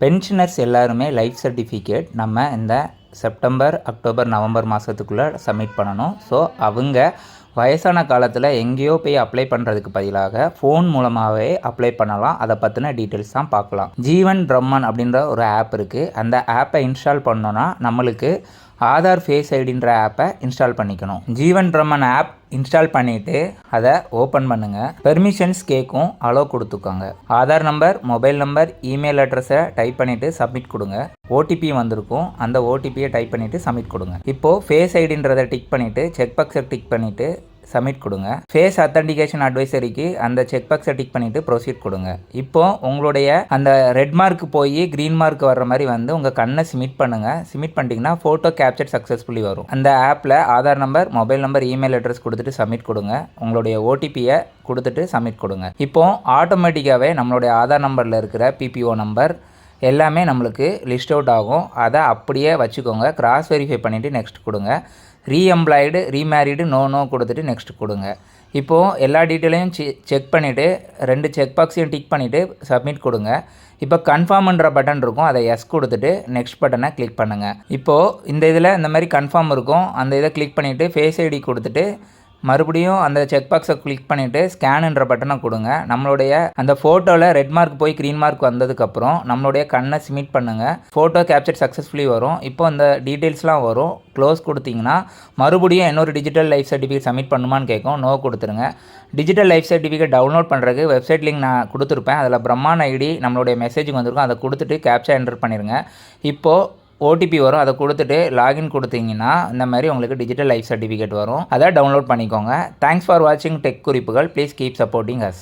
Pensioners எல்லாருமே life certificate நம்ம இந்த செப்டம்பர், அக்டோபர், நவம்பர் மாதத்துக்குள்ளே சப்மிட் பண்ணணும். ஸோ அவங்க வயசான காலத்தில் எங்கேயோ போய் அப்ளை பண்ணுறதுக்கு பதிலாக ஃபோன் மூலமாகவே அப்ளை பண்ணலாம். அதை பற்றின டீட்டெயில்ஸ் தான் பார்க்கலாம். ஜீவன் பிரம்மன் அப்படின்ற ஒரு ஆப் இருக்குது. அந்த ஆப்பை இன்ஸ்டால் பண்ணோன்னா நம்மளுக்கு ஆதார் ஃபேஸ் ஐடின்ற ஆப்பை இன்ஸ்டால் பண்ணிக்கணும். ஜீவன் பிரம்மன் ஆப் இன்ஸ்டால் பண்ணிவிட்டு அதை ஓப்பன் பண்ணுங்கள். பெர்மிஷன்ஸ் கேட்கும், அலோவ் கொடுத்துக்கோங்க. Aadhaar number, mobile number, email அட்ரஸை டைப் பண்ணிவிட்டு சப்மிட் கொடுங்க. ஓடிபி வந்திருக்கும், அந்த ஓடிபியை டைப் பண்ணிவிட்டு சப்மிட் கொடுங்க. இப்போது ஃபேஸ் ஐடின்றதை டிக் பண்ணிவிட்டு செக் பாக்ஸை டிக் பண்ணிவிட்டு சப்மிட் கொடுங்க. ஃபேஸ் அத்தன்டிகேஷன் அட்வைசரிக்கு அந்த செக் பாக்ஸை டிக் பண்ணிவிட்டு ப்ரொசீட் கொடுங்க. இப்போது உங்களுடைய அந்த ரெட் மார்க் போய் க்ரீன் மார்க் வர்ற மாதிரி வந்து உங்கள் கண்ணை சிமிட் பண்ணுங்கள். சிமிட் பண்ணிட்டீங்கன்னா ஃபோட்டோ கேப்சர் சக்ஸஸ்ஃபுல்லி வரும். அந்த ஆப்பில் Aadhaar number, mobile number, email address கொடுத்துட்டு சப்மிட் கொடுங்க. உங்களுடைய ஓடிபியை கொடுத்துட்டு சப்மிட் கொடுங்க. இப்போது ஆட்டோமேட்டிக்காகவே நம்மளுடைய ஆதார் நம்பரில் இருக்கிற பிபிஓ நம்பர் எல்லாமே நம்மளுக்கு லிஸ்ட் அவுட் ஆகும். அதை அப்படியே வச்சுக்கோங்க. கிராஸ் வெரிஃபை பண்ணிவிட்டு நெக்ஸ்ட் கொடுங்க. ரீஎம்ப்ளாய்டு, ரீமேரிடு, நோ கொடுத்துட்டு நெக்ஸ்ட் கொடுங்க. இப்போது எல்லா டீட்டெயிலையும் செக் பண்ணிவிட்டு 2 செக் பாக்ஸையும் டிக் பண்ணிவிட்டு சப்மிட் கொடுங்க. இப்போ கன்ஃபார்ம்ன்ற பட்டன் இருக்கும், அதை எஸ் கொடுத்துட்டு நெக்ஸ்ட் பட்டனை கிளிக் பண்ணுங்கள். இப்போது இந்த இதில் இந்த மாதிரி கன்ஃபார்ம் இருக்கும், அந்த இதை கிளிக் பண்ணிவிட்டு ஃபேஸ் ஐடி கொடுத்துட்டு மறுபடியும் அந்த செக் பாக்ஸை கிளிக் பண்ணிவிட்டு ஸ்கேனுன்ற பட்டனை கொடுங்க. நம்மளுடைய அந்த ஃபோட்டோவில் ரெட் மார்க் போய் க்ரீன் மார்க் வந்ததுக்கப்புறம் நம்மளுடைய கண்ணை சிமிட் பண்ணுங்கள். ஃபோட்டோ கேப்சர் சக்ஸஸ்ஃபுல்லி வரும். இப்போ அந்த டீட்டெயில்ஸ்லாம் வரும். க்ளோஸ் கொடுத்தீங்கன்னா மறுபடியும் இன்னொரு டிஜிட்டல் லைஃப் சர்டிஃபிகேட் சப்மிட் பண்ணுமான்னு கேட்கும். நோ கொடுத்துருங்க. டிஜிட்டல் லைஃப் சர்டிஃபிகேட் டவுன்லோட் பண்ணுறதுக்கு வெப்சைட் லிங்க் நான் கொடுத்துருப்பேன். அதில் பிரம்மான் ஐடி நம்மளுடைய மெசேஜுக்கு வந்திருக்கும், அதை கொடுத்துட்டு கேப்சா என்டர் பண்ணிடுங்க. இப்போது ஓடிபி வரும், அதை கொடுத்துட்டு லாகின் கொடுத்தீங்கன்னா இந்த மாதிரி உங்களுக்கு டிஜிட்டல் லைஃப் சர்டிஃபிகேட் வரும். அதை டவுன்லோட் பண்ணிக்கோங்க. தேங்க்ஸ் ஃபார் வாட்சிங் டெக் குறிப்புகள். Please keep supporting us.